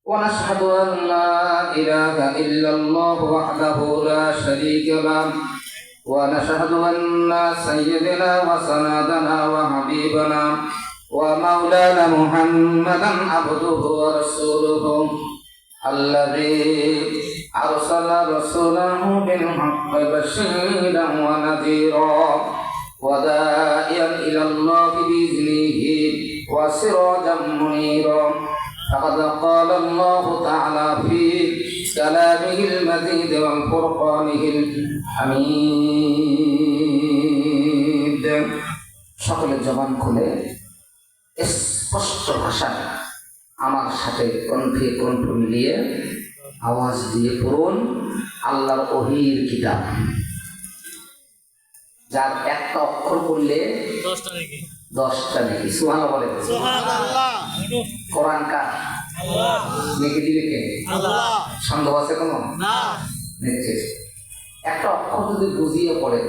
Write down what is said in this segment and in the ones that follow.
ونشهد أن لا إله إلا الله وحده لا شريك له ونشهد أن سيدنا وسندنا وحبيبنا ومولانا محمدا عبده ورسوله الذي أرسل رسوله بالحق بشيرا ونذيرا وداعيا إلى الله بإذنه وسراجا منيرا فقد قال الله تعالى في كلامه المجيد والفرقانه الحميد সকলে জবান খুলে স্পষ্ট ভাষায় আমার সাথে কণ্ঠে কণ্ঠ মিলিয়ে আওয়াজ দিয়ে পড়ুন আল্লাহর ওহীর কিতাব, যার একটা অক্ষর পড়লে 10টা নেকি। সুবহানাল্লাহ বলে। কোরআন কার? নেকি দিবে কে? সন্দেহ আছে কোনো? একটা অক্ষর যদি বুঝিয়ে পড়ে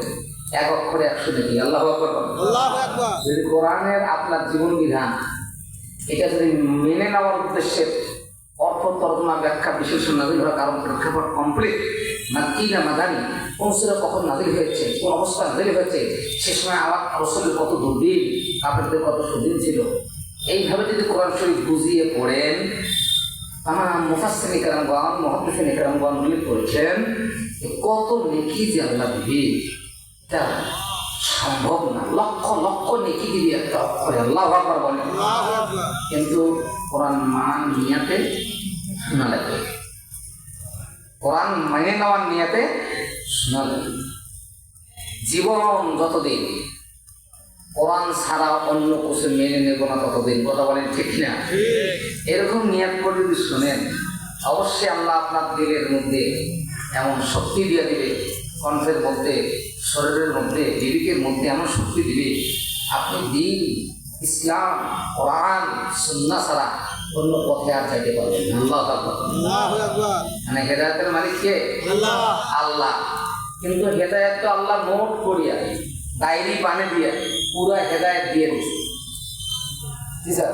এক অক্ষরে 100 নেকি। আল্লাহু আকবার। যদি কোরআনের আপনার জীবন বিধান এটা যদি মেনে নেওয়ার উদ্দেশ্যে অর্থ তর্জমা ব্যাখ্যা বিশ্লেষণ নাজিল হওয়ার কারণ প্রেক্ষাপট কমপ্লিট না কি না মাদানি কোন সুরা কখন নাজিল হয়েছে, কোন অবস্থা নাজিল হয়েছে, সে সময় আমার রসুলের কত দুর্দিন, কাফেরদের কত সুদিন ছিল, এইভাবে যদি কোরআন শরীফ বুঝিয়ে পড়েন আমার মুফাসসিরিন কেরামগণ মুহাদ্দিসিন কেরামগণ উল্লেখ করেছেন কত নেকি যে আল্লাহ দিবে এটা সম্ভব না। লক্ষ লক্ষ নেকি দিবি একটা অক্ষরে। আল্লাহু আকবার বলেন। কিন্তু কোরআন মান নিয়াতে শোনা লাগে, কোরআন মেনে নেওয়ার নিয়াতে শোনা লাগে। জীবন যতদিন কোরআন ছাড়া অন্য কিছু মেনে নেব না ততদিন, কথা বলেন ঠিক না? এরকম নিয়াত করে যদি শোনেন অবশ্যই আল্লাহ আপনার দিলের মধ্যে এমন শক্তি দিয়ে দিবে, কণ্ঠের মধ্যে, শরীরের মধ্যে, বিবেকের মধ্যে এমন শক্তি দিবে আপনি দিন ইসলাম কোরআন সুন্নাহ ছাড়া অন্য পথে আর যাইতে পারবেন না। আল্লাহু আকবার। মানে হেদায়েতের মালিক কে? আল্লাহ। কিন্তু হেদায়েত তো আল্লাহ নোট করিয়া ডায়েরি পানে দিয়ে পুরো হেদায়েত দিয়ে দিচ্ছে। কি স্যার?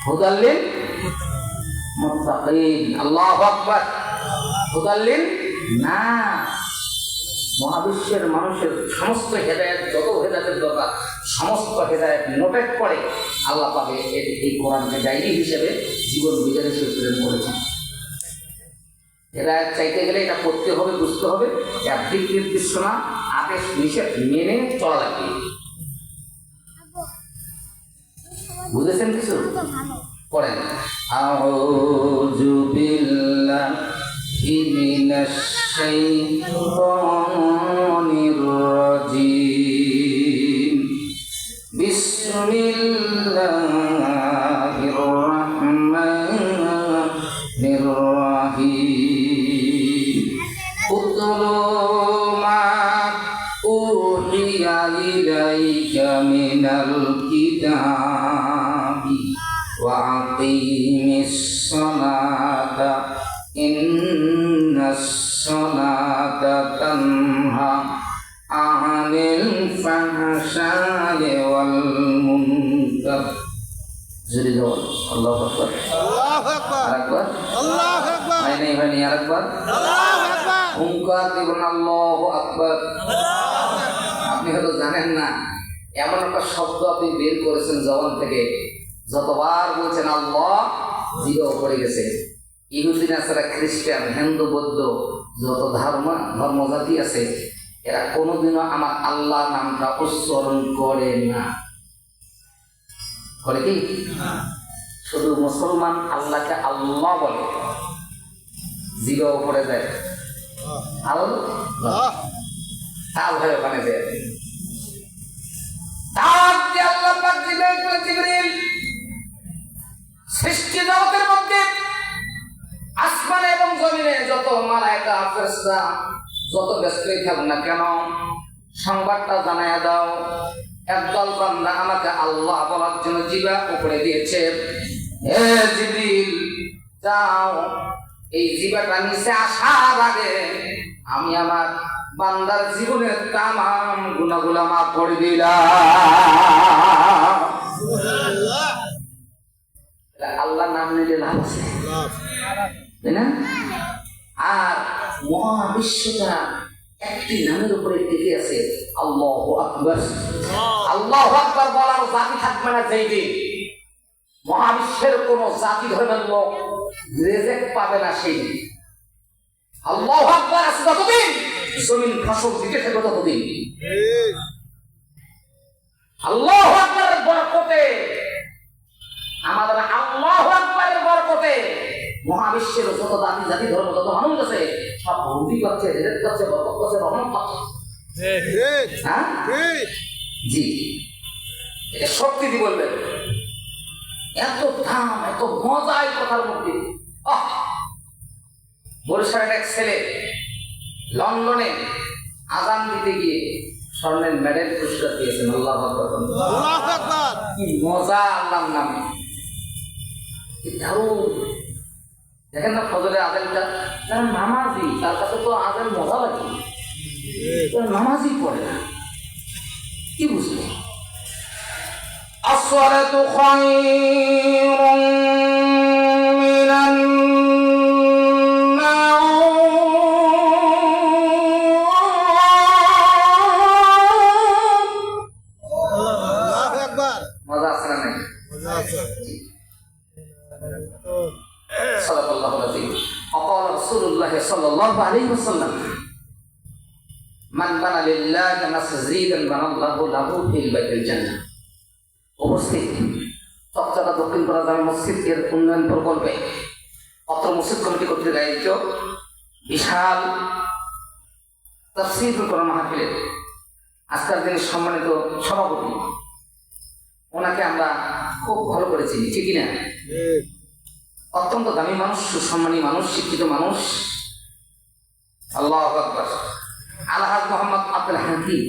হুদাল্লিল মুত্তাকিন। আল্লাহু আকবার। হুদাল্লিল নাস। মহাবিশ্বের মানুষের সমস্ত হেদায়েত, যত হেদায়েতের দরকার সমস্ত হেদায়েত নোটেট করে আল্লাহ পাবে এই কোরআনকে ডায়েরি হিসেবে জীবন বিধান হিসেবে প্রেরণ করেছেন। হেদায়েত চাইতে গেলে এটা পড়তে হবে, বুঝতে হবে, এর দিক নির্দেশনা আদেশ নিষেধ মেনে চলা লাগবে। বুঝেছেন কিছু? পড়েন। আউযু বিল্লাহি মিনাশ শাইতানির রাজীম। বিসমিল্লাহির রাহমানির রাহিম। উতলু মা উহিয়া ইলাইকা মিনাল কিতাবি ওয়া আকিমিস সালাতা ইন্নাস সালাতা তানহা আনিল ফাহশাই ওয়াল মুনকার। জোরে বল আল্লাহু আকবার। আল্লাহু আকবার। আরেকবার আল্লাহু আকবার। ভাই আরেকবার আল্লাহু আকবার। হুঙ্কার দিবেন আল্লাহু আকবার। আপনি হয়তো জানেন না এমন একটা শব্দ আপনি বের করেছেন জবান থেকে, যতবার বলছেন আল্লাহ জিরো পড়ে গেছে। ইহুদি নাসারা খ্রিস্টান হিন্দু বৌদ্ধ যত ধর্মজাতি আছে এরা কোনোদিনও আমার আল্লাহ নামটা উচ্চারণ করে না। করে কি? শুধু মুসলমান আল্লাহকে আল্লাহ বলে, জিরো পড়ে যায় আল্লাহ, তার ভয়ে ওখানে যায়। সৃষ্টি জগতের মধ্যে আসমানে এবং জমিনে যত মালায়েকা ফেরেশতা যত ব্যস্তই থাকুক না কেন সংবাদটা জানায়া দাও, একদল বান্দা আমাকে আল্লাহ বলার জন্য জিহ্বা উপরে দিয়েছে। হে জিবরিল যাও, এই জিহ্বাটা নিচে আসার আগে আমি আমার বান্দার জীবনের তামাম গুনাহগুলো মাফ করে দিলাম। আল্লাহ নাম নিলে লাভ আছে, তাই না? আর মহাবিশ্বটা একটি নামের উপরে টিকে আছে, আল্লাহু আকবার। আল্লাহু আকবার বলার জাতি থাকবে না যেই দিন মহাবিশ্বের কোন জাতি ধর্মের লোক রেজেক্ট পাবে না সেই দিন। আল্লাহু আকবার আছে যতদিন জমিন ফসল দিতে থাকবে ততদিন। আল্লাহু আকবারের বরকতে, আমাদের আল্লাহু আকবারের বরকতে মহাবিশ্বের যত জাতি জাতি ধর্ম যত মানুষ আছে সব ভক্তি করছে, রেজেক্ট করছে, বরকত করছে, রহমত পাচ্ছে। হ্যাঁ জি, এটা শক্তি দিয়ে বলবেন। এত দাম, এত মজা এই কথার মধ্যে। বরিশালের এক ছেলে লন্ডনে আজান দিতে গিয়ে স্বর্ণের মেডেল পুরস্কার পেয়েছেন। আল্লাহু আকবার, কি মজা আল্লাহর নামে, কি দারুণ। দেখেন না ফজরে আজানটা, যারা নামাজি তার কাছে তো আজান মজা লাগে, নামাজি পড়ে না, কি বুঝলেন? الصلاة خير من النوم. ماذا أصلا صدق الله العظيم. وقال رسول الله صلى الله عليه وسلم من بنى لله مسجدا بنى الله له في البيت الجنة. উপস্থিত চকচাকা দক্ষিণ পাড়া জামে মসজিদ এর উন্নয়ন প্রকল্পে অত্র মসজিদ কমিটি কর্তৃক আয়োজিত বিশাল তাফসীর কোরআন মাহফিলের আজকের দিনের সম্মানিত সভাপতি, ওনাকে আমরা খুব ভালো করে চিনি, ঠিক না? অত্যন্ত দামি মানুষ, সুসম্মানী মানুষ, শিক্ষিত মানুষ। আল্লাহু আকবার। আলহাজ মোহাম্মদ আব্দুল হাকিম,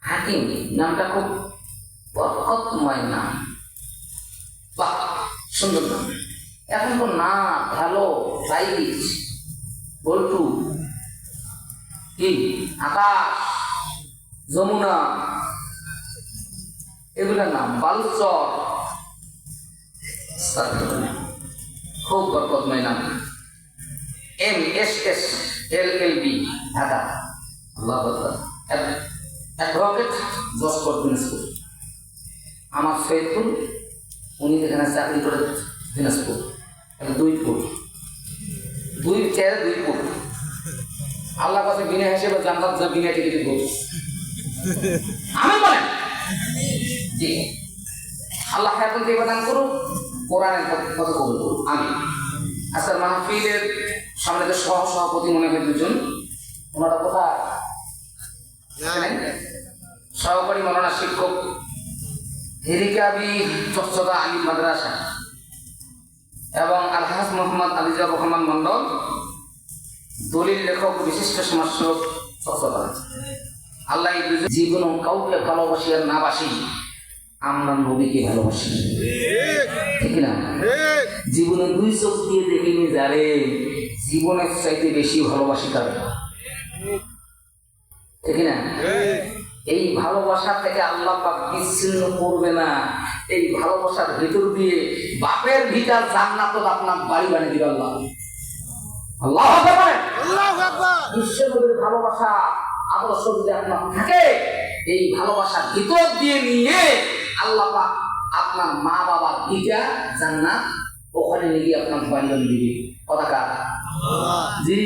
হাকিম নামটা খুব বরকতময় নাম, বাহ সুন্দর নাম। এখন তো না ভালো রাইজ, বল্টু, কি আকাশ, যমুনা, এগুলোর নাম, বালুচর, খুব বরকতময় নাম। MSS LLB ঢাকা, আল্লাহু আকবার। Advocate judge court Dinajpur. আমার সৈয়দপুর, উনি এখানে চাকরি করে দিনাজপুর। 2 ফুট 2 চেয়ারে 2 ফুট। আল্লাহ কাছে বিনা হিসেবে জান্নাত যা বিনা টিকিট বলছে, আমি বলেন জি। আল্লাহ হায়াতুল তৈয়বা দান করুন, কোরআনের কথা কবুল করুন, আমি। আজকের মাহফিলের সামনে যে সভাপতি মনে হয় দুজন, ওনারা কোথায়? সহকারী মৌলানা শিক্ষক হিরিকাবি চকচকা আলিম মাদ্রাসা এবং আলহাজ মোহাম্মদ আলিজার রহমান মন্ডল, দলিল লেখক, বিশিষ্ট সমাজসেবক চকচকা। আল্লাহ জীবন কাউকে ভালোবাসি আর না বাসি, আমরা নবীকে ভালোবাসি, ঠিক না? জীবনে 2 চোখ দিয়ে দেখিনি যারে, জীবনের চাইতে বেশি ভালোবাসি তারে, ঠিক না? এই ভালোবাসা থেকে আল্লাহ পাক বিচ্ছিন্ন করবে না। এই ভালোবাসার ভিতর দিয়ে বাপের ভিটার জান্নাত আপনার বাড়ি বানিয়ে দিবে আল্লাহ। আল্লাহু আকবার, আল্লাহু আকবার। বিশ্বনবীর ভালোবাসা আদর্শ যদি আপনার থাকে, এই ভালোবাসার ভিতর দিয়ে নিয়ে আল্লাহ পাক আপনার মা বাবার ভিটা জান্নাত ওখানে নিয়ে আপনার বাড়ি বানিয়ে দিবে। কথাটা জি।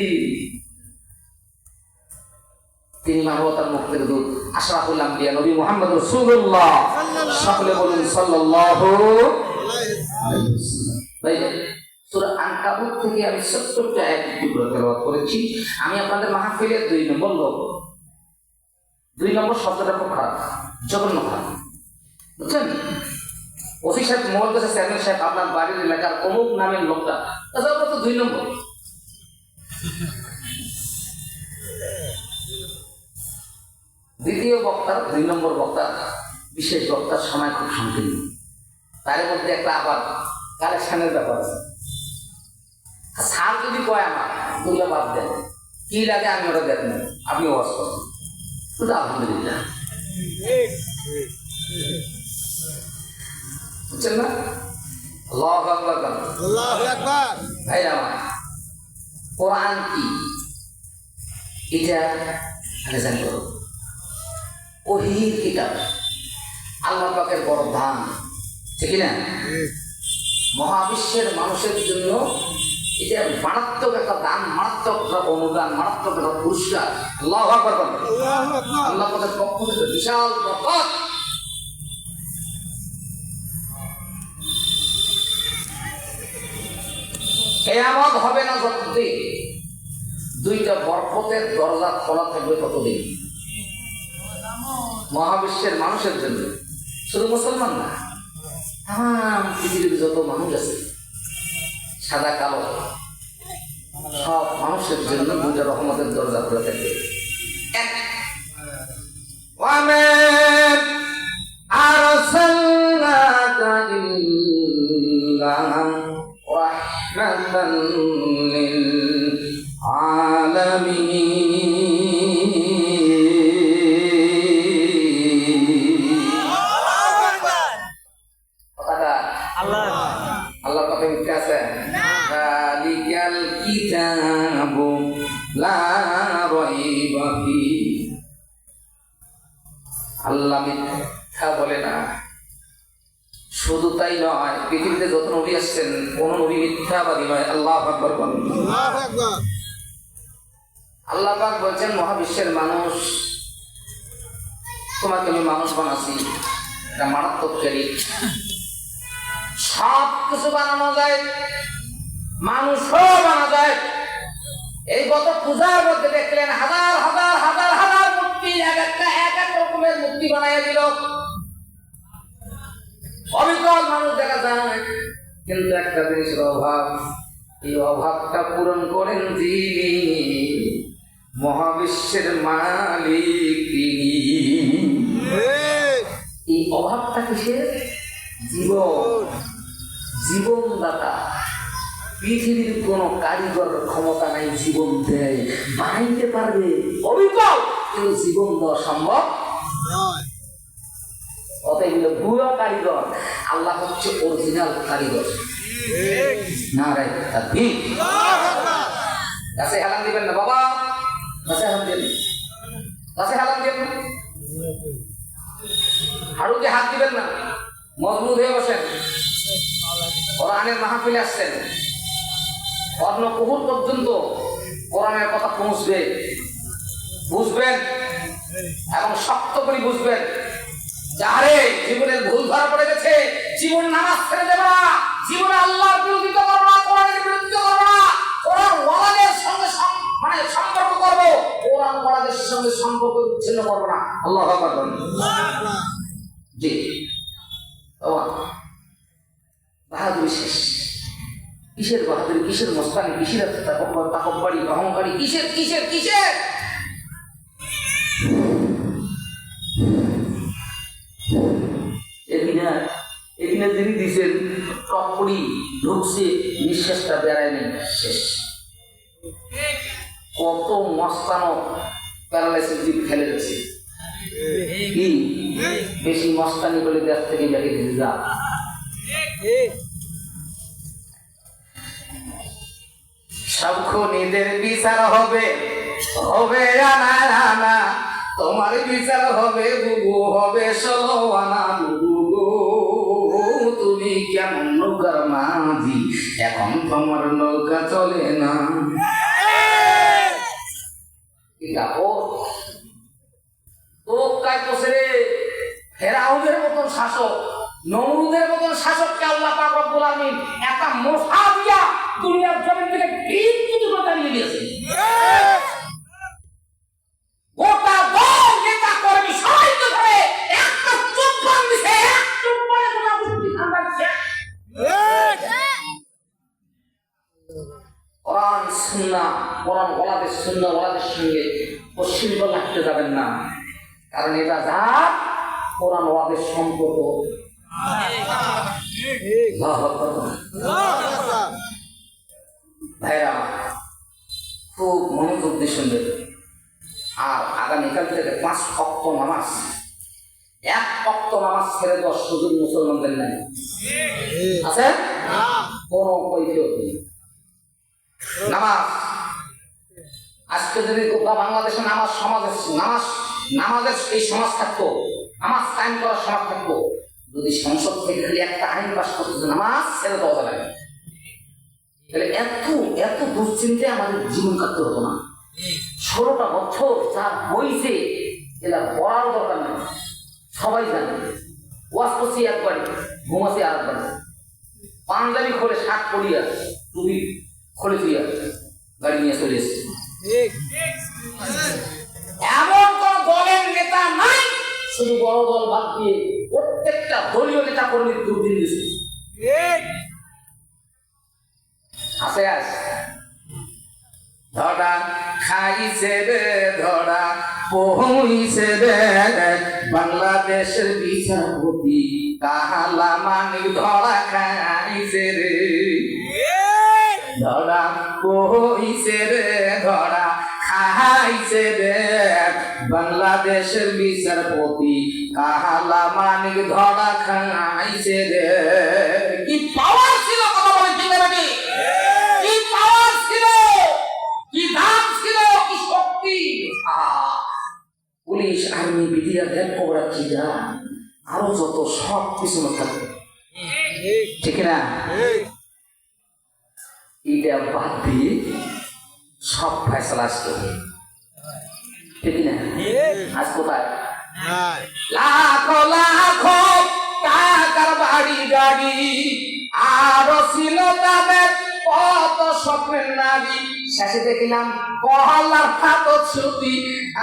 তিনি মানবতার মুক্তির দূত, আশরাফুল আম্বিয়া নবী মুহাম্মদ রাসূলুল্লাহ। সকলে বলুন সাল্লাল্লাহু আলাইহি ওয়াসাল্লাম। ভাই, সূরা আনকাবুত থেকে আমি 70টা আয়াত তেলাওয়াত করেছি। আমি আপনাদের মাহফিলের 2 নম্বর লোক। 2 নম্বর শব্দটা খুব খারাপ, জঘন্য খারাপ, বুঝছেন? ওসি সাহেব মোহাম্মদ কাছে চেয়ারম্যান সাহেব, আপনার বাড়ির এলাকার অমুক নামের লোকটা, তাছাড়া তো 2 নম্বর। দ্বিতীয় বক্তার 2 নম্বর বক্তা, বিশেষ বক্তার সময় খুব সংকীর্ণ, তার মধ্যে একটা আবার কালেকশনের ব্যাপার আছে। স্যার যদি কয় আমার দুইটা বাদ দেন, কি লাগে আমি ওটা দেখেন, আপনি ওয়াজ করেন, শুধু আলহামদুলিল্লাহ, বুঝছেন না? আল্লাহু আকবার। আল্লাহু আকবার। ভাইরা আমার, কোরআন কি এটা আগে জানতে হবে। ওহীর কিতাব, আল্লাহ পাকের বড় দান, ঠিক না? মহাবিশ্বের মানুষের জন্য এটা মারাত্মক একটা দান, মারাত্মক একটা অনুদান, মারাত্মক একটা পুরস্কার। আল্লাহু আকবার। আল্লাহু আকবার। আল্লাহ পাকের পক্ষ থেকে বিশাল বরকত। কিয়ামত হবে না যতদিন দুইটা বরকতের দরজা খোলা থাকবে ততদিন মহাবিশ্বের মানুষের জন্য। শুধু মুসলমান না, তাম পৃথিবীর যত মানুষ আছে, সাদা কালো সব মানুষের জন্য দুইটা রহমতের দরজা খোলা থাকবে। এক, ওয়ামা আরসালনাকা ইল্লা রাহমাতান লিল আলামিন। আল্লাহর কথা মিথ্যে আছে? যালিকাল কিতাবু লা রাইবা ফীহি। আল্লাহ মিথ্যা বলে না। শুধু তাই নয়, পৃথিবীতে যত নবী আসছেন কোন নবী মিথ্যাবাদী নয়। আল্লাহু আকবার বলেন। আল্লাহু আকবার। আল্লাহ পাক বলছেন, মহাবিশ্বের মানুষ, তোমাকে আমি মানুষ বানাচ্ছি। এটা মারাত্মক ক্যারি। সব কিছু বানানো যায়, মানুষও বানা যায়। এই গত পূজার মধ্যে দেখলেন হাজার হাজার হাজার হাজার মূর্তি, এক একটা এক এক রকমের মূর্তি বানাইয়া দিল। অবিকল মানুষ দেখা যায়, কিন্তু একটা জিনিসের অভাব। এই অভাবটা পূরণ করেন যিনি, মহাবিশ্বের মালিক তিনি। এই অভাবটা কিসের? জীবন, জীবনদাতা। পৃথিবীর কোন কারিগর ক্ষমতা নাই জীবন দেয়, বানাইতে পারবে অবিকল, কিন্তু জীবন দেওয়া সম্ভব নয়। অতএব ভুয়া কারিগর, আল্লাহ হচ্ছে অরিজিনাল কারিগর। নারে তাকবীর। গাছে হেলান দিবেন না বাবা, গাছে হেলান দিবেন, গাছে হেলান দিবেন না, হাড়ুতে হাত দিবেন না, মজবুত হয়ে বসেন। কোরআনের মাহফিলে আসছেন, অন্য কুহুর পর্যন্ত কোরআনের কথা পৌঁছবে, বুঝবেন এবং শক্ত করে বুঝবেন। যারে জীবনের ভুল ধরা পড়ে গেছে, জীবন নামাজ ছেড়ে দেবে না, জীবনে আল্লাহর বিরোধিতা করবে না, কোরআনের বিরোধিতা করবে না, কোরআন ওয়ালাদের সঙ্গে সম্পর্ক করবো, কোরআন ওয়ালাদের সঙ্গে সম্পর্ক বিচ্ছিন্ন করবো না। আল্লাহু আকবার। জি বাহাদুরি শেষ। কিসের বাহাদুরি, কিসের মস্তানি, কিসের তাকব্বরি, অহংকারী, কিসের কিসের কিসের? এখানে যিনি দিয়েছেন টপড়ি ঢুকছে, নিঃশ্বাসটা বেড়ায় নেই, শেষ। কত মস্তানো প্যারালাইসিস জীব ফেলে গেছে। কি বেশি মস্তানি বলে দেশ থেকে বেরিয়ে দিতে যা। সাক্ষণীদের বিচার হবে, হবে আনা আনা, তোমার বিচার হবে বুবু, হবে 16 আনা বুবু গো। তুমি কেমন নৌকার মাঝি, এখন তোমার নৌকা চলে না। ফেরাউনের মতন শাসক, নমরুদের মতন শাসককে আল্লাহ পাক রব্বুল আলামিন একটা মশা দিয়া দুনিয়ার জমিন থেকে বিচ্যুত করে দাঁড়িয়ে দিয়েছে। গোটা দল নেতা কর্মী সবাই তো ধরে একটা চুপ্পান দিছে, এক চুপ্পানে গোটা মুসলিম সাম্রাজ্য। কোরআন সুন্নাহ, কোরআন ওয়ালাদের সুন্নাহ ওয়ালাদের সঙ্গে পশ্চিম লাগতে যাবেন না, কারণ এটা যা কোরআন ওয়ালাদের সম্পর্ক। ভাইরা খুব মনোযোগ দিয়ে শুনবেন। আর আগামীকাল থেকে 5 ওয়াক্ত নামাজ, 1 ওয়াক্ত নামাজ ছেড়ে দেওয়ার সুযোগ মুসলমানদের নাই আছে। কোনো কৈফিয়ত নেই। নামাজ আজকে যদি গোটা বাংলাদেশে নামাজের এই সমাজ থাকতো, নামাজ কায়েম করার সমাজ থাকতো, যদি সংসদ থেকে খালি একটা আইন পাস করতো নামাজ ছেড়ে দেওয়া যাবে না, তাহলে এত দুশ্চিন্তায় আমাদের জীবন কাটতে হতো না। 16টা বছর যা হয়েছে এরা পড়ার দরকার নেই, সবাই জানে। ওয়াজ করছি একবারে, ঘুমাছি আর একবারে, পাঞ্জাবি খোলে, শার্ট পরিয়া, টুপি খোলে তুইয়া গাড়ি নিয়ে চলে এসছে। এমন কোন দলের নেতা নাই শুধু বড় দল বাদ দিয়ে প্রত্যেকটা দলীয় নেতা কর্মীর দুর্দিন দিচ্ছে। আছে ধরা খাইছে রে ধরা পইছে রে বাংলাদেশের বিচারপতি কাহালা মানিক ধরা খাইছে রে, ধরা পইছে রে ধরা খাইছে রে বাংলাদেশের বিচারপতি কাহালা মানিক ধরা খাইছে রে। কি পাওয়ার ছিল কথা বলে ঠিক নাকি? কি পাওয়ার ছিল, কি দাম ছিল, কি শক্তি! Police, army, BDR, RAB, cobra, চিরা আরো যত সব কিছু থাকবে, ঠিক না? এটা বাদ দিয়ে সব ফয়সালা আসতো, ঠিক না? আজ কোথায় লাখো লাখো টাকার বাড়ি গাড়ি, আরো ছিল তাদের কত স্বপ্নের নারী, শেষে দেখলাম কলার খাত ছুটি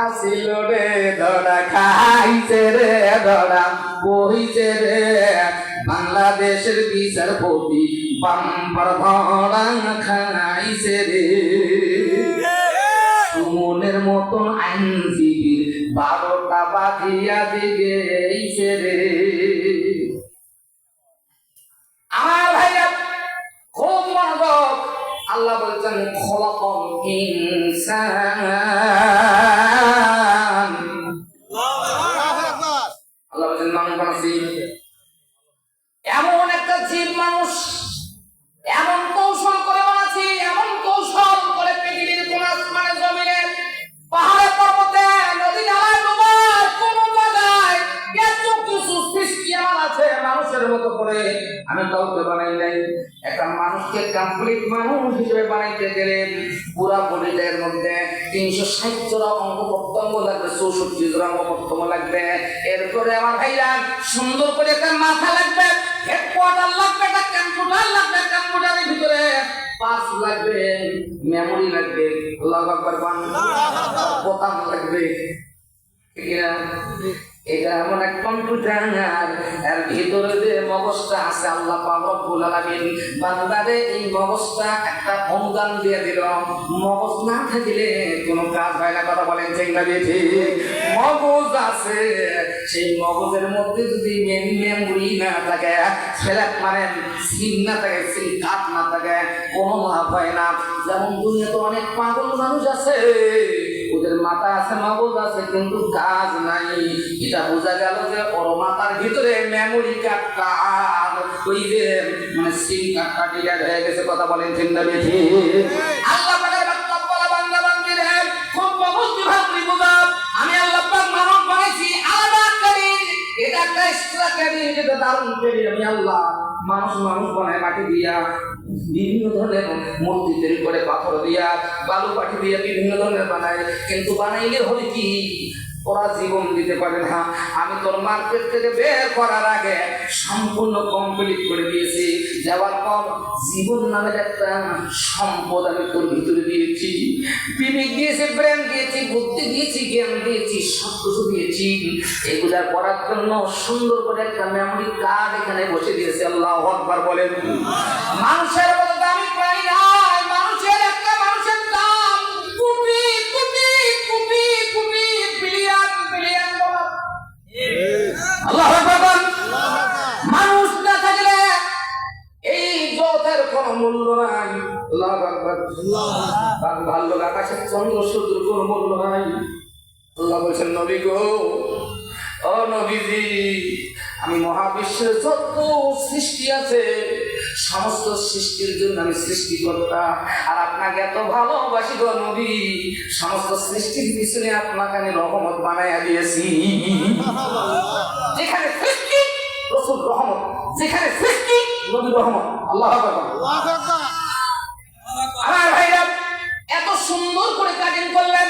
আসিল রে ধরা খাইছে রে ধরা বইছে রে বাংলাদেশের বিচারপতি বাম্পার ধরা খাইছে রে। সুমনের মতন আইনজীবীর 12টা বাজিয়া দিয়েছে রে। আমার ভাইয়া খুব মনোযোগ, আল্লাহ বলছেন খলাকাল ইনসান, আল্লাহ বলছেন মানুষ বানাচ্ছি, এমন একটা জীব মানুষ, এমন কৌশল করে বানাচ্ছি, এমন কৌশল করে পৃথিবীর কোন আসমানে জমিনে পাহাড়ে পর্বতে নদী নালায় ডুবায় কোন জায়গায় এত কিছু সৃষ্টি আমার আছে মানুষের মতো করে আমি কাউকে বানাই নাই। একটা মানুষকে কমপ্লিট মানুষ হিসেবে বানাইতে গেলে পুরা বডিটার মধ্যে 360 জোড়া অঙ্গ প্রত্যঙ্গ লাগবে, 64 জোড়া অঙ্গ প্রত্যঙ্গ লাগবে। এরপরে আমার ভাইরা সুন্দর করে একটা মাথা লাগবে, হেডকোয়ার্টার লাগবে, একটা কম্পিউটার লাগবে, কম্পিউটারের ভিতরে পাস লাগবে, মেমোরি লাগবে, আল্লাহু আকবার, বোতাম লাগবে, ঠিক না? এটা এমন এক কম্পিউটার, এর ভিতরে যে মগজটা আছে আল্লাহ পাক রব্বুল আলামিন বান্দারে এই মগজটা একটা অনুদান দিয়ে দিল। মগজ না থাকলে কোনো কাজ হয় না, কথা বলেন ঠিক না বেঠি? মগজ আছে, সেই মগজের মধ্যে যদি মেমোরি না থাকে, সেলেক্ট মানে সিম না থাকে, সিম কার্ড না থাকে, কোনো লাভ হয় না। যেমন দুনিয়াতে অনেক পাগল মানুষ আছে, ওদের মাথা আছে, মগজ আছে, কিন্তু কাজ নাই। এটা বোঝা গেল যে ওর মাথার ভিতরে মেমোরি কার্ডটা, ওই যে মানে সিম কার্ডটা ডিলেট হয়ে গেছে, কথা বলেন ঠিক না বেঠি? আল্লাহ পাকের বক্তব্য বলা বান্দা বান্দিরে খুব মহৎভাবে তুমি বুঝাও, আমি আল্লাহ পাক মানব বানাইছি আলাদা করে, এটা একটা এক্সট্রা ক্যারি, যেটা দারুণ ক্যারি। আমি আল্লাহ মানুষ বানায় মাটি দিয়া, বিভিন্ন ধরনের মূর্তি তৈরি করে, পাথর দিয়া, বালু পাঠি দিয়া বিভিন্ন ধরনের বানায়, কিন্তু বানাইলে হবে কি ওরা জীবন দিতে পারে না। আমি তোর মার্কেট থেকে বের করার আগে সম্পূর্ণ কমপ্লিট করে দিয়েছি, যাওয়ার পর জীবন নামের একটা সম্পদ আমি তোর ভিতরে দিয়েছি, বিবেক দিয়েছি, ব্রেন দিয়েছি, বুদ্ধি দিয়েছি, জ্ঞান দিয়েছি, সব কিছু দিয়েছি। এগুলা করার জন্য সুন্দর করে একটা মেমোরি কার্ড এখানে বসে দিয়েছে। আল্লাহু আকবার বলেন। মানুষের মতো দামি প্রাণী নাই, মানুষের একটা মানুষের দাম crore crore crore crore billion billion dollar. আল্লাহু আকবার। মানুষ না থাকলে এই জগতের কোনো মূল্য নাই। আল্লাহু আকবার। ভালো আকাশের চন্দ্র সূর্যের কোনো মূল্য নাই। আল্লাহ বলছেন নবী গো, ও নবীজি, আমি মহাবিশ্বের যত সৃষ্টি আছে সমস্ত সৃষ্টির জন্য আমি সৃষ্টিকর্তা, আর আপনাকে এত ভালোবাসি গো নবী, সমস্ত সৃষ্টির পিছনে আপনাকে আমি রহমত বানাইয়া দিয়েছি। যেখানে সৃষ্টি রাসূল রহমত, যেখানে সৃষ্টি নবী রহমত। আল্লাহু আকবার। আল্লাহু আকবার। আমার ভাইরা এত সুন্দর করে কাটিং করলেন,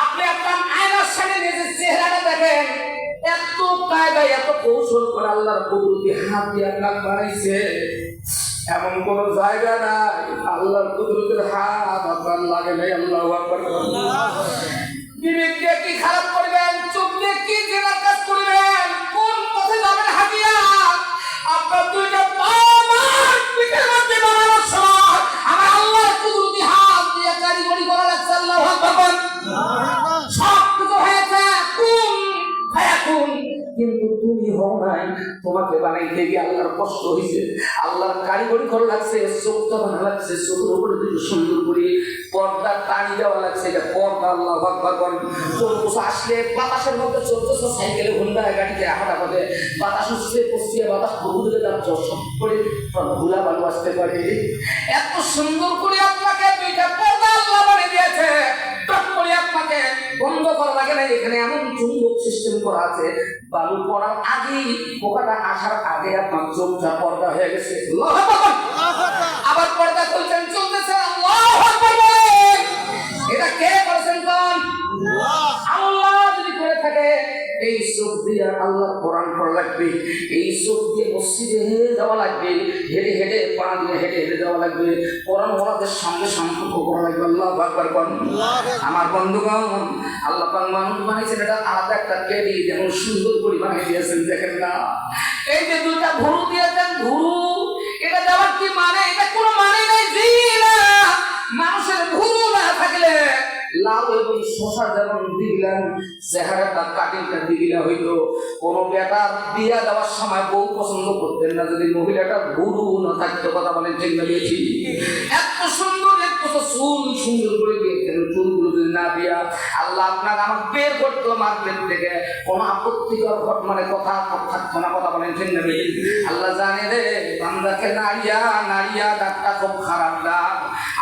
আপনি আপনার আয়নার সামনে নিজের চেহারাটা দেখেন, এত কায়দা এত কৌশল করে আল্লাহর কুদরতি হাত দিয়ে আপনার বানাইছে, এমন কোন জায়গা নাই আল্লাহর কুদরতের হাত আপনার লাগে নাই। আল্লাহু আকবার। বিবেক দিয়ে কি খারাপ করবেন, চোখ দিয়ে কি জেনার কাজ করবেন, কোন পথে যাবেন হাঁটিয়া, আপনার দুইটা পা পিঠের মধ্যে বানানোর সময় আমার আল্লাহর কুদরতি হাত দিয়ে কারিগরি করা লাগছে। আল্লাহু আকবার। সব কিছু হয়েছে কুন ফায়াকুন, কিন্তু তুমি হও নাই, তোমাকে বানাইতে গিয়ে আল্লাহর কষ্ট হয়েছে, আল্লাহর কারিগরি করা লাগছে, চোখটা বানা লাগছে, চোখের উপরে দুটো সুন্দর করে পর্দা টানি দেওয়া লাগছে, এটা পর্দা। আল্লাহু আকবার। কোন কিছু আসলে বাতাসের মধ্যে চলতেছে, সাইকেলে হুন্ডা গাড়িতে হাঁটা পথে বাতাস উঠছে পড়ছে, বাতাস বদলে যাচ্ছে, সব করে ধুলা বালু আসতে পারে, এত সুন্দর করে আপনাকে দুইটা পর্দা আল্লাহ বানিয়ে দিয়েছে। আপনাকে বন্ধ করা লাগে না, এখানে এমন চুম্বক সিস্টেম করা আছে, বালু পড়ার আগেই পোকাটা আসার আগে আপনার চোখটা পর্দা হয়ে গেছে। আবার পর্দা চলছেন, চলতেছে। আল্লাহু আকবার। এটা কে করেছেন? কোন আল্লাহ যদি করে থাকে, এই চোখ দিয়ে আল্লাহ কোরআন পড়া লাগবে, এই চোখ দিয়ে মসজিদে হেঁটে যাওয়া লাগবে, হেঁটে হেঁটে পা দিয়ে হেঁটে হেঁটে যাওয়া লাগবে, কোরআন ওনাদের সঙ্গে সম্পর্ক করা লাগবে। আল্লাহু আকবার। আমার বন্ধুগণ, আল্লাহ পাক মানুষ বানিয়েছেন, এটা আলাদা একটা কেডি, যেমন সুন্দর করে বানিয়ে দিয়েছেন। দেখেন না, এই যে দুইটা ভুরু দিয়েছেন, ভুরু এটা দেওয়ার কি মানে? এটা কোনো মানে নাই। জি না, মানুষের ভুরু না থাকলে লাউ এবং শশা যেমন দিলেন, চেহারাটা কাটিংটা দিলে হইতো। কোন বেটার বিয়া দেওয়ার সময় বউ পছন্দ করতেন না যদি মহিলাটা ভুরু না থাকতো। কথা বলেন ঠিক না? বেশি এত সুন্দর একটু চুল সুন্দর করে দিয়েছেন, চুলগুলো যদি না দিয়া আল্লাহ আপনার আমার বের করতো মার্কেট থেকে, কোনো আপত্তিকর মানে কথা থাকতো না। কথা বলেন ঠিক না? বেশি আল্লাহ জানে রে বান্দাকে নাড়িয়া নাড়িয়া ডাকটা খুব খারাপ ডাক।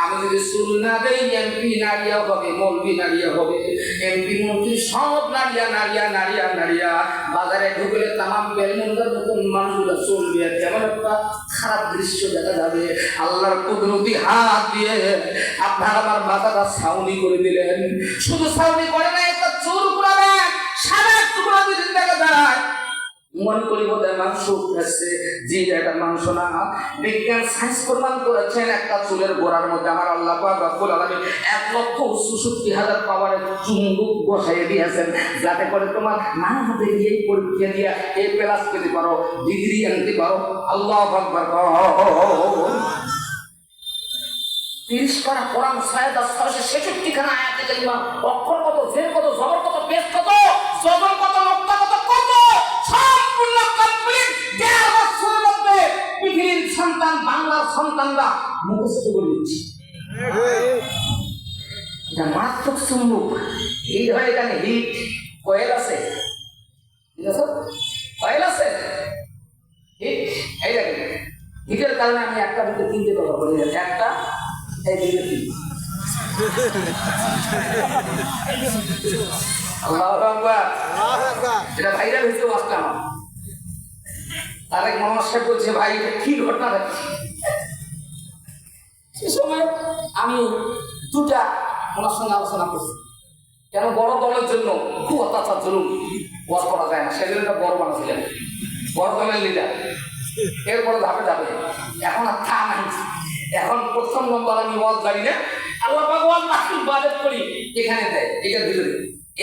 আমি যদি চুল না দেই, এমপি নাড়িয়া হবে, মৌলবি নাড়িয়া হবে, এমপি মন্ত্রী সব নাড়িয়া নাড়িয়া নাড়িয়া নাড়িয়া বাজারে ঢুকলে তামাম বেলমুন্দার মতন মানুষগুলো চলবে, যেমন একটা খারাপ দৃশ্য দেখা যাবে। আল্লাহর কুদরতি হাত দিয়ে আপনার আমার মাথাটা ছাউনি করে দিলেন। শুধু ছাউনি করে না, একটা চুল কুড়াবেন, সাদা টুকরা যদি দেখা যায় মনে করি বোধহয় মাংস উঠেছে। জি, এটা মাংস না। বিজ্ঞান সায়েন্স প্রমাণ করেছেন একটা চুলের গোড়ার মধ্যে আমার আল্লাহ পাক রব্বুল আলামিন 1,64,000 পাওয়ারের চুম্বক বসাইয়ে দিয়েছেন, যাতে করে তোমার না হাতে গিয়ে পরীক্ষা দিয়া এ প্লাস পেতে পারো, ডিগ্রি আনতে পারো। আল্লাহু আকবার। 30 পারা কোরআন 6,666 খানা আয়াতে কারিমা, অক্ষর কত, জের কত, জবর কত, পেশ কত, জবর কত, নোক্তা কত, কত সম্পূর্ণ কমপ্লিট 1.5 বছরের মধ্যে পৃথিবীর সন্তান, বাংলার সন্তানরা মুখস্থ করে দিচ্ছে। এটা মারাত্মক চুম্বক। এই ধরে এখানে হিট কয়েল আছে, ঠিক আছে, কয়েল আছে, হিট। এই দেখেন, হিটের কারণে আমি একটা ভিতরে 3টে ব্যবহার করি, একটা এই দুটো। আল্লাহু আকবার। এটা ভাইরাল হয়েছে ওয়াজটা আমার। তারেক মোহাম্মদ সাহেব বলছে, ভাই এটা কি ঘটনা দেখছি। সে সময় আমি দুটা ওনার সঙ্গে আলোচনা করছি, কেন বড় দলের জন্য খুব অত্যাচার জরুর ওয়াজ করা যায় না, সেজন্য একটা বড় বানাচ্ছিলেন, বড় দলের লিডার। এরপরে ধাপে যাবে, এখন আর থা নাই। এখন প্রথম নম্বর আমি ওয়াজ জানি না, আল্লাহ পাক ওয়াজ রাসূল বাজেট করি এখানে দেয়, এটার ভিতরে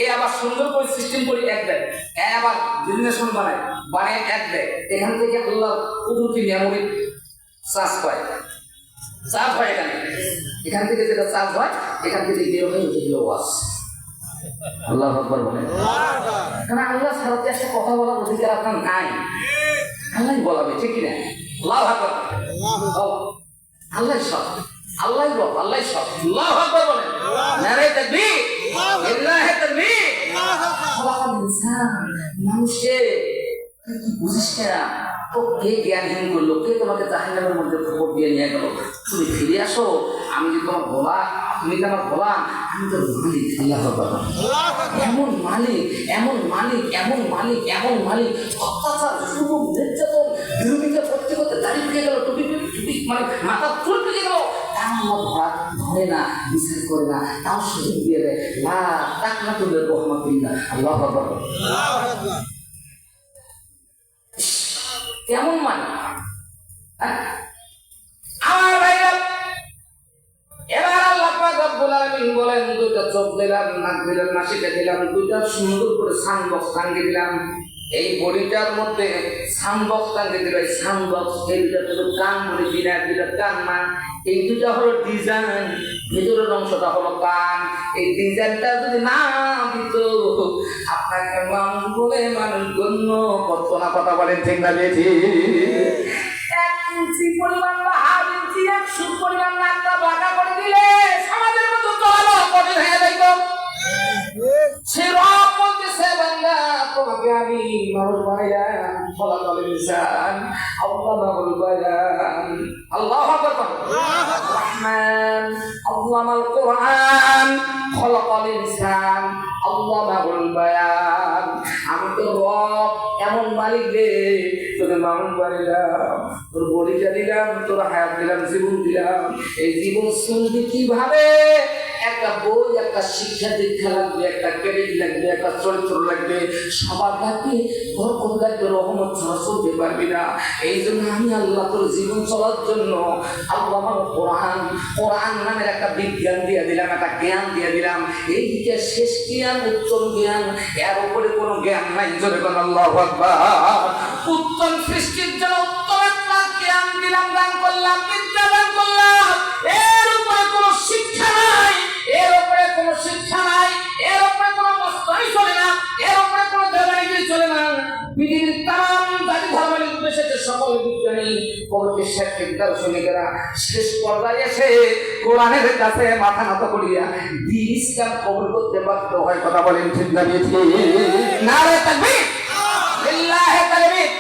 এ আবার সুন্দর করে সিস্টেম করি এক দেয়, এ আবার ডিজিনেশন বানায় এক দেয়। এখান থেকে আল্লাহ কুদরতি মেমোরি চার্জ হয়, এখান থেকে যেটা চার্জ হয় এখান থেকে বের হয়ে উঠে ওয়াজ। আল্লাহু আকবার বলেন। কারণ আল্লাহ ছাড়া একটা কথা বলার অধিকার আপনার নাই, আল্লাহ বলাবে, ঠিক কিনা? আল্লাহু আকবার। আল্লাহ সব, আল্লাহ রব, আল্লাহ সব। আল্লাহু আকবার বলেন। নারে তাকবীর, লিল্লাহি তাকবীর। খলাকাল ইনসান, মানুষে কি বুঝিস না? তো কে জ্ঞানহীন করলো, কে তোমাকে জাহান্নামের মধ্যে খবর দিয়ে নিয়ে গেল? তুমি ফিরে আসো, আমি যে তোমার গোলাম, তুমি তো আমার গোলাম, আমি তো মালিক। আল্লাহ আকবার। এমন মালিক, এমন মালিক, এমন মালিক, এমন মালিক, অত্যাচার, জুলুম, নির্যাতন, বিরোধিতা করতে করতে দাড়ি পেকে গেল, টুপি মানে মাথা চুল পেকে গেল, তাও ধরে না, বিচার করে না, তাও সুযোগ দিয়ে দেয়। না তাক না তুলে রহমাতুল্লাহ। আল্লাহ আকবার। কেমন মানে আমার ভাইরা, এবার আল্লাহ পাক রব্বুল আলামিন বলেন, দুইটা চোখ দিলাম, নাক দিলাম, নাসিকা দিলাম, দুইটা সুন্দর করে সানবক্স টাঙ্গিয়ে দিলাম। এই বডিটার মধ্যে সানবক্স টাঙ্গিয়ে দিল। এই সানবক্স, এই দুটা তো কান বলে দিনা, দুটা কান না, এই দুটা হলো ডিজাইন, ভেতরের অংশটা হলো কান। এই ডিজাইনটা যদি না দিত, আপনাকে মানুষ বলে মানুষ গণ্য করতো না। কথা বলেন ঠিক না বেঠি? 1 ইঞ্চি পরিমাণ বা 1/2 ইঞ্চি, 100 পরিমাণ নাকটা বাঁকা করে দিলে সমাজের মতো চলানো কঠিন হয়ে যাইত। সে রব বলতেছে, বান্দা তোমাকে আমি মানুষ বানাইলাম, খলাকাল ইনসান আল্লামাহুল বায়ান। আল্লাহু আকবার। রহমান আল্লামাল কোরআন, খলাকাল ইনসান আল্লামাহুল বায়ান। আমি তো রব, এমন মালিক রে, তোকে মানুষ বানাইলাম, তোর বডিটা দিলাম, তোর হায়াত দিলাম, জীবন দিলাম। এই জীবন শুনবি কিভাবে? একটা বই, একটা শিক্ষা দীক্ষা লাগবে, একটা ক্রেডিট লাগবে, একটা চরিত্র লাগবে, সবার লাগবে, বরকত লাগবে, রহমত ছাড়া চলতে পারবি না। এই জন্য আমি আল্লাহ তোর জীবন চলার জন্য আল্লাহ আমার কোরআন, কোরআন নামের একটা বিজ্ঞান দিয়ে দিলাম, একটা জ্ঞান দিয়ে দিলাম। এই দিকে শেষ জ্ঞান, উত্তম জ্ঞান, এর উপরে কোনো জ্ঞান নাই। জোরে কোন আল্লাহু আকবার। উত্তম সৃষ্টির জন্য উত্তম একটা জ্ঞান দিলাম, দান করলাম, বিদ্যা দান করলাম। এর উপরে কোনো শিক্ষা নাই, এর উপরে কোনো শিক্ষা নাই, এর উপরে কোনো মস্তানি চলে না, এর উপরে কোনো দেবানিগিরি চলে না। পৃথিবীর তাম জাতি ধর্মের উদ্দেশ্যে যে সকল বিজ্ঞানী, পবিত্র সাহিত্যিক, দার্শনিকেরা শেষ পর্যায়ে এসে কোরআনের কাছে মাথা নত করিয়া দ্বীন ইসলাম কবুল করতে বাধ্য হয়। কথা বলেন ঠিক না বেঠি? নারে তাকবীর, লিল্লাহি তাকবীর।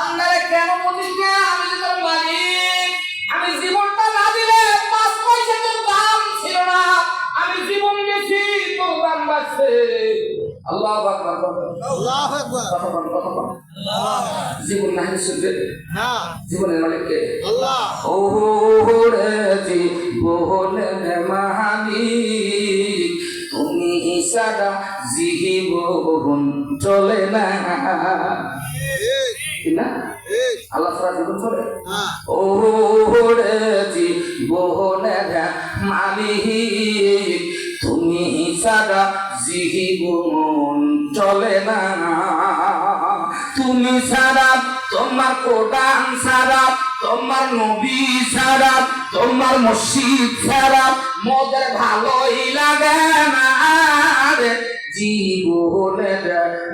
আল্লাহরে কেন বুঝিস না? আমি যে তোর মালিক, আমি জীবনটা না দিলে 5 পয়সা তোর দাম ছিল না। আমি জীবন দিয়েছি, তোর দাম বাড়ছে। আল্লাহু আকবার। আল্লাহু আকবার। কথা বল। জীবন না হিসেবে না, জীবনের মালিককে আল্লাহ। ও রে জীবনের মালিক, তুমি সারা জীবন চলে না। এই না, এই আল্লাহ সারা জীবন চলে। না, ও রে জীবনের মালিক, তুমি সারা জীবন চলে না। তুমি সারা, তোমার কোরআন সারা, তোমার নবী সারা, তোমার মসজিদ সারা মোদের ভালোই লাগে না রে জীবনের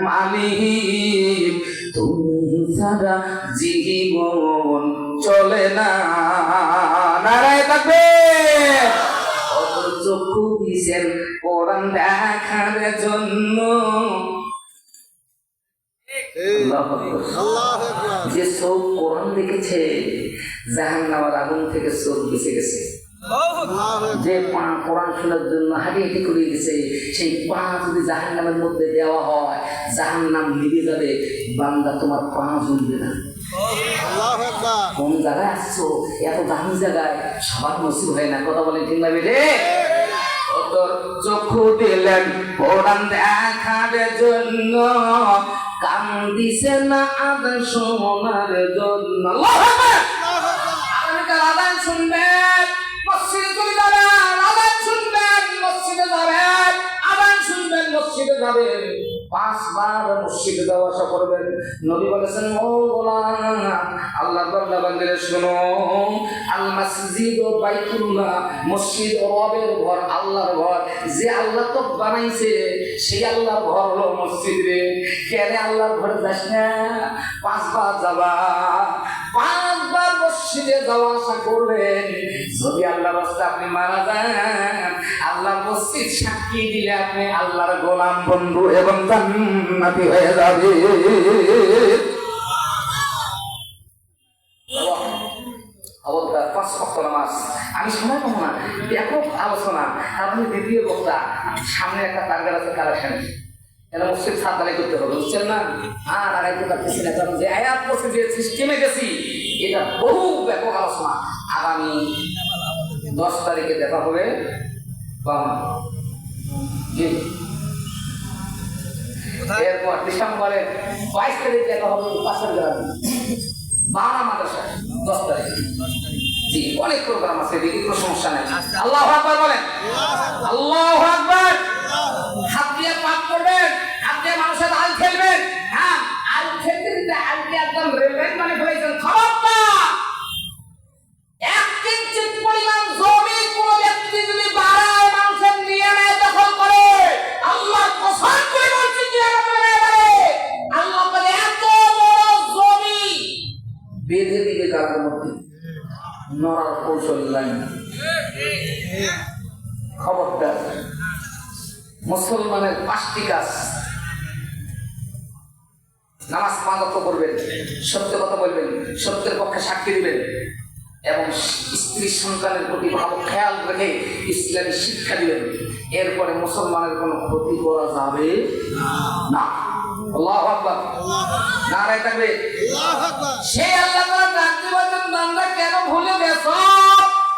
মালিক, তুমি সারা জীবন চলে না। নারায়ে তাকবীর। কত চক্ষু দিছেন কোরআন দেখার জন্য। আল্লাহু আকবার। আল্লাহু আকবার। যে চোখ কোরআন দেখেছে, জাহান্নামের আগুন থেকে চোখ বেঁচে গেছে। আল্লাহু আকবার। যে পা কোরআন শোনার জন্য হাঁটি হাঁটি করে গেছে, সেই পা যদি জাহান্নামের মধ্যে দেওয়া হয়, জাহান্নাম নিভে যাবে। বান্দা তোমার পা জ্বলবে না। আল্লাহু আকবার। কোন জায়গায় আসছো? এত দামি জায়গায় সবার নসিব হয় না। কথা বলেন ঠিক না বেটে? তোর চক্ষু দিলেন কোরআন দেখার জন্য, কান দিছে না আদান শোনার জন্য। আল্লাহু আকবার। আগামীকাল আদান শুনবেন, মসজিদে চলে যাবেন, আদান শুনবেন, মসজিদে যাবেন, আদান শুনবেন, মসজিদে যাবেন। 5 বার মসজিদে যাওয়া আসা করবেন। নবী বলেছেন, ও গোলাম, আল্লাহর বান্দা বান্দিরা শোনো, আল মসজিদ ও বাইতুল্লাহ, মসজিদ ও রবের ঘর, আল্লাহর ঘর। যে আল্লাহ তো বানাইছে, সেই আল্লাহর ঘর হলো মসজিদ রে। কেন আল্লাহর ঘরে যাস না? 5 বার যাবা, 5 বার মসজিদে যাওয়া আসা করবেন। যদি আল্লাহর রাস্তায় আপনি মারা যান, আল্লাহ মসজিদ সাক্ষী দিলে আপনি আল্লাহর গোলাম, বন্ধু এবং জান্নাতি হয়ে যাবে। 5 ওয়াক্ত নামাজ। আমি সময় পাবো না, ব্যাপক আলোচনা। আপনি দ্বিতীয় বক্তা, সামনে একটা টার্গেট আছে কালেকশন, এটা মসজিদ ছাদ ঢালাই করতে হবে, বুঝছেন না? আর আগাইতে পারতেছি না, কারণ যে আয়াত করছে, যে সিস্টেমে গেছি, এটা বহু ব্যাপক আলোচনা। আগামী 10 তারিখে দেখা হবে এরপর ডিসেম্বরের 22 তারিখ দেখা হবে পাশের গ্রামে বাংলা মাদ্রাসায় 10 তারিখ। জি, অনেক প্রোগ্রাম আছে, দেখি কোনো সমস্যা নেই। আল্লাহু আকবার বলেন, আল্লাহু আকবার। হাত দিয়ে পাক করবেন, হাত দিয়ে মানুষের আল খেলবেন। হ্যাঁ, আল খেলতে দিতে আলকে একদম রেললাইন মানে ফেলাইছেন। খবরদার, 1 কিঞ্চিত পরিমাণ জমি কোনো ব্যক্তি যদি বাড়ায় মানুষের নিয়ে নেয়, দখল করে, আল্লাহর কসম করে বলছি কিয়ামত হয়ে যাবে। আল্লাহ বলে এত বড় জমি বেঁধে দিবে গাছের মধ্যে, নড়ার কৌশল নাই। খবরদার, মুসলমানের 5টি কাজ। নামাজ 5 ওয়াক্ত করবেন, সত্য কথা বলবেন, সত্যের পক্ষে সাক্ষী দিবেন এবং স্ত্রী সন্তানের প্রতি ভালো খেয়াল রেখে ইসলামী শিক্ষা দিবেন। এরপরে মুসলমানের কোনো ক্ষতি করা যাবে না। আল্লাহু আকবার, নারায়ে তাকবীর। সেই আল্লাহ তাআলা ডাক দিয়ে বলেন, বান্দা কেন ভুলে গেছো?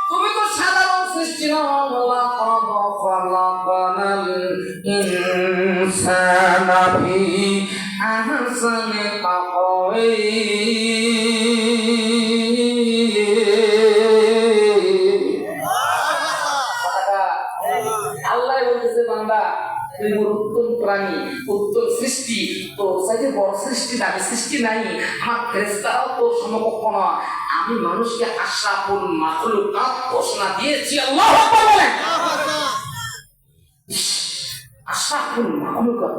তুমি তো সাধারণ সৃষ্টি নও। লাকাদ খালাকানাল ইনসানা ফি আহসানি তাকওয়িম। আল্লাহ বলতেছে, বান্দা তুমি উত্তম প্রাণী, উত্তম সৃষ্টি, তো সাইজে বড় সৃষ্টি দাবি সৃষ্টি নাই। আমার ফেরেশতারাও তো সমকক্ষ নয়। আমি মানুষকে আশরাফুল মাখলুকাত ঘোষণা দিয়েছি। আল্লাহু আকবার বলেন, আশরাফুল মাখলুকাত।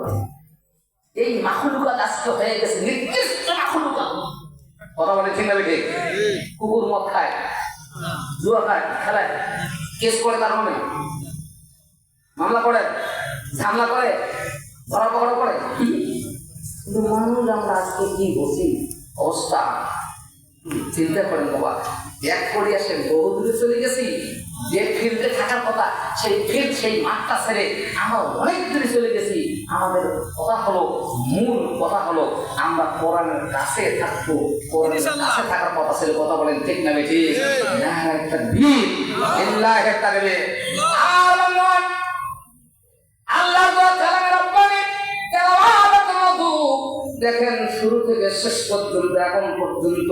এই মাখলুকাত আজকে হয়ে গেছে নিকৃষ্ট মাখলুকাত। কথা বলে ঠিক না বেঠিক? কুকুর মদ খায়, জুয়া খায়, খেলায়, কেস করে, তার মানে মামলা করে, ঝামেলা করে, ধরা পকড়া করে। কিন্তু মানুষ আমরা আজকে কি বসি অবস্থা চিন্তা করেন বাবা। এক করে আসেন, বহু দূরে চলে গেছি। যে ফিল্ডে থাকার কথা, সেই ফিল্ড, সেই মাঠটা ছেড়ে আমরা অনেক দূরে চলে গেছি। আমাদের কথা হলো, মূল কথা হলো, আমরা কোরআনের কাছে থাকবো। কোরআনের কাছে থাকার কথা ছিল। কথা বলেন ঠিক না বেঠিক? একটা ভিড় আল্লাহ একটা দেবে। আল্লাহ দেখেন, শুরু থেকে শেষ পর্যন্ত এখন পর্যন্ত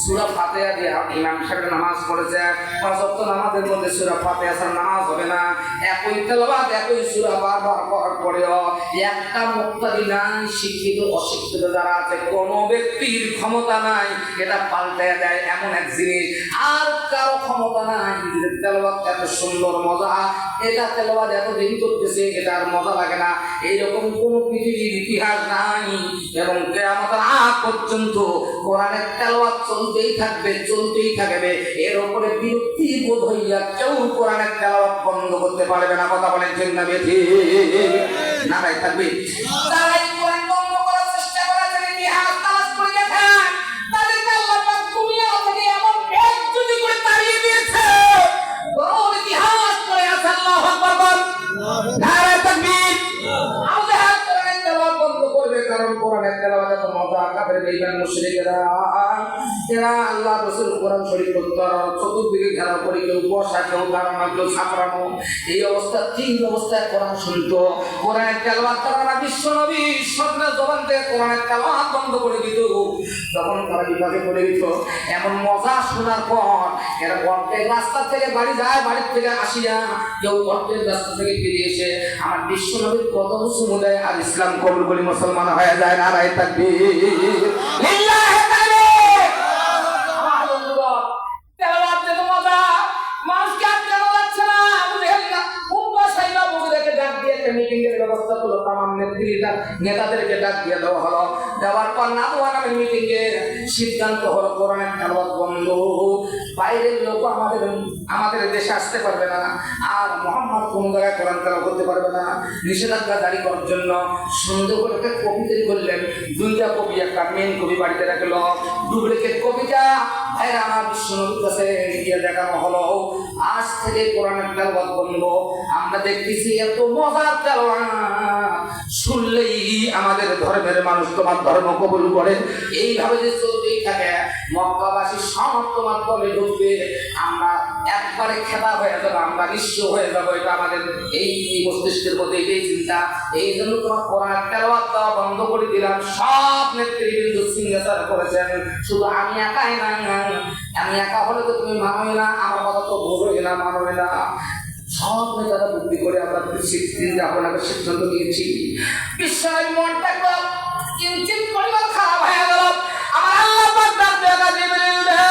সূরা ফাতিহা দিয়ে ইমাম সাহেব নামাজ পড়েছে। 5 ওয়াক্ত নামাজের মধ্যে সূরা ফাতিহা ছাড়া নামাজ হবে না। একই তেলাওয়াত, একই সূরা বারবার পড়ার পরেও একটা মুক্তাদি নাই। শিক্ষিত অশিক্ষিত যারা আছে, কোনো ব্যক্তির ক্ষমতা নাই এটা পাল্টে দেয় এমন এক জিনিস। আর কারো ক্ষমতা নাই যে তেলাওয়াত এত সুন্দর মজা, এটা তেলাওয়াত এতদিন করতেছে, এটা আর মজা লাগে না, এইরকম কোন পৃথিবীর ইতিহাস নাই। এবং কিয়ামতের আগ পর্যন্ত কোরআনের তেলাওয়াত চলতেই থাকবে, চলতেই থাকবে। এর উপরে বিরক্তি বোধ হইয়া কেউ কোরআনের তেলাওয়াত বন্ধ করতে পারবে না। কথা বলেন ঠিক না বেঠিক? নারায়ে তাকবীর। তারাই কোরআন বন্ধ করার চেষ্টা করেছেন, ইতিহাস তালাশ করে দেখেন, তাদেরকে আল্লাহ পাক দুনিয়া থেকে এমন বেজ্জতি করে তাড়িয়ে দিয়েছে, বড় ইতিহাস করে আছে। আল্লাহু আকবার বল, নারায়ে তাকবীর। আমাদের কোরআনের তেলাওয়াত বন্ধ করবে, কারণ কোরআনের তেলাওয়াত এত মজা। কাফের বেঈমান মুশরিকরা এরা আল্লাহ রাসূল কোরআন শরীফ পড়তে চতুর্দিকে ঘেরাও করে, কেউ বসা, কেউ দাঁড়ানো, কেউ ছাপড়ানো, এই অবস্থা, 3 অবস্থায় কোরআন শুনতো। কোরআনের তেলাওয়াত তারা বিশ্ব নবী স্বপ্নের জবান থেকে কোরআনের তেলাওয়াত বন্ধ করে দিত। তখন তারা বিভাগে পড়ে দিত। এমন মজা শোনার পর এরা অর্ধেক রাস্তা থেকে বাড়ি যায়, বাড়ির থেকে আসিয়া কেউ অর্ধেক রাস্তা থেকে ফিরে এসে আমার বিশ্ব নবীর কদম সমুদায় আর ইসলাম কবুল করে মুসলমান হয়ে যায়। নারায়ে তাকবীর, লিল্লাহি তাকবীর। আমার বন্ধুগণ, তেলাওয়াত এত মজা, মানুষকে আটকে যাচ্ছে না। বুঝে না, খুব বসাইলা বুঝে দেখে ডাক দিয়ে একটা মিটিং এর ব্যবস্থা করলো। তামাম নেতাদেরকে ডাক দিয়ে দেওয়া হলো। দেওয়ার পর নাদওয়া নামের মিটিংয়ে সিদ্ধান্ত হলো কোরআনের তেলাওয়াত বন্ধ। বাইরের লোক আমাদের দেশে আসতে পারবে না, আর মোহাম্মদ কোন জায়গায় কোরআন তেলাওয়াত করতে পারবে না। নিষেধাজ্ঞা জারি করার জন্য সুন্দর করে একটা কপি তৈরি করলেন। 2টা কপি, একটা মেন কপি বাড়িতে রাখলো, ডুপ্লিকেট কপিটা এরা আমার বিশ্বনবীর কাছে গিয়ে দেখানো হলো। আজ থেকে কোরআনের তেলাওয়াত বন্ধ। আমরা দেখতেছি এত মজার তেলাওয়াত, শুনলেই আমাদের ধর্মের মানুষ তোমার ধর্ম কবুল করে। এইভাবে যে চলতেই থাকে, মক্কাবাসী সব তোমার দলে ঢুকবে, আমরা একবারে খেলা হয়ে যাবো, আমরা নিঃস্ব হয়ে যাবো। এটা আমাদের এই মস্তিষ্কের মধ্যে এটাই চিন্তা। এই জন্য তোমার কোরআনের তেলাওয়াত দেওয়া বন্ধ করে দিলাম। সব নেতৃবৃন্দ সিগনেচার করেছেন, শুধু আমি একাই না। আমি একা হলে তো তুমি মানোই না, আমার কথা তো বোঝোই না, মানোই না। সব নেতারা বুদ্ধি করে আমরা চিন্তা আপনাকে সিদ্ধান্ত নিয়েছি। বিশ্বের মনটা কিঞ্চিত পরিমাণ খারাপ হয়ে গেল। আমার আল্লাহ পাক ডাক দেয়া জিবরিল রে,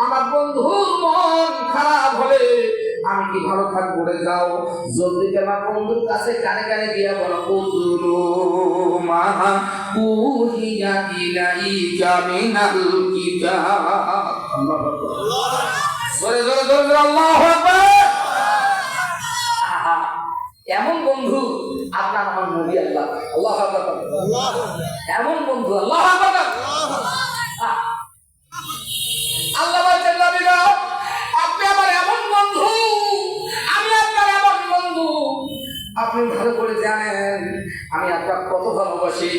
আমার বন্ধুর মন খারাপ হলে আমি কি ভালো থাকবো রে? যাও জলদি আমার বন্ধুর কাছে কানে কানে গিয়া বলো, উযুলু মাহা উহিয়া ইলাইকা মিনাল কিতাব। আল্লাহু আকবার, জোরে জোরে জোরে জোরে আল্লাহু আকবার। আহা, এমন বন্ধু আপনার আমার নবী আল্লাহ। আল্লাহু আকবার, এমন বন্ধু। আল্লাহু আকবার। আল্লাহ বলছেন, নবীরা আপনি আমার এমন বন্ধু, আমি আপনার এমন বন্ধু। আপনি ভালো করে জানেন আমি আপনার কত ভালোবাসি।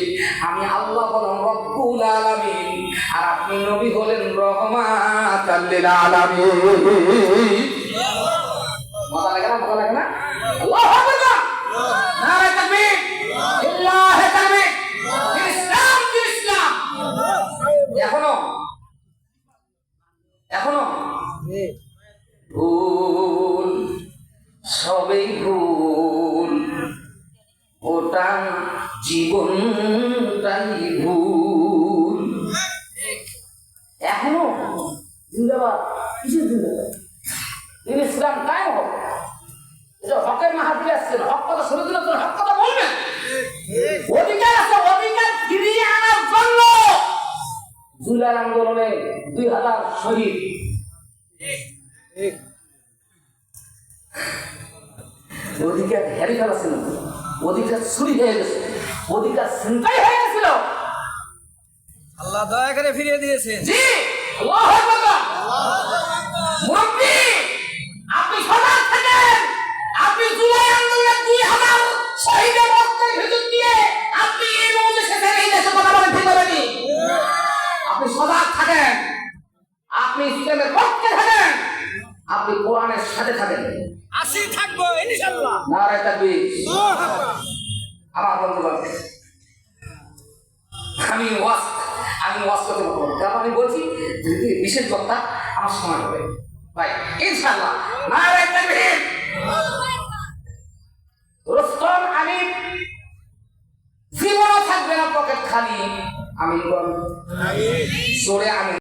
আমি আল্লাহ হলাম রব্বুল আলামিন, আর আপনি নবী হলেন রহমাতাল লিল আলামিন। মজা লাগে না? মজা লাগে না? আল্লাহু আকবার, নারে তাকবীর, লিল্লাহি তাকবীর। ইসলাম কি ইসলাম? এখনো ভুল, সবেই ভুল, ওটা জীবনটাই ভুল। এখনো জিন্দাবাদ, কিসের জিন্দাবাদ? ইসলাম কায়েম হোক। এটা হকের মাহফিল আসছে, হক কথা শুনে দিলে তোর হক কথা বলবেন। অধিকার আছে, অধিকার ফিরিয়ে আনার জন্য জুলাই আন্দোলনে 2000 শহীদ। অধিকার হেরে ফেলাছিল, অধিকার চুরি হয়ে গেছে, অধিকার ছিনতাই হয়ে গেছিল। আল্লাহ দয়া করে ফিরিয়ে দিয়েছে। জি, আল্লাহু আকবার। মুরব্বি, আপনি সজাগ থাকেন। আপনি জুলাই আন্দোলনে 2000 শহীদের রক্তের ভিতর দিয়ে আপনি এই মুহূর্তে সেখানে এই দেশে কথা বলেন, ঠিক হবে নি? আপনি সজাগ থাকেন, আপনি ইসলামের পক্ষে থাকেন, আপনি কোরআনের সাথে থাকেন। আসি থাকবো ইনশাআল্লাহ। নারে তাকবীর। আমার বন্ধুগণ, আমি ওয়াজ করতে পারবো, কারণ আমি বলছি বিশেষ বক্তা আমার সময় হবে ভাই, ইনশাআল্লাহ। নারে তাকবীর। রুস্তম আমিন জীবনও থাকবে না পকেট খালি। আমিন বল, জোরে আমিন।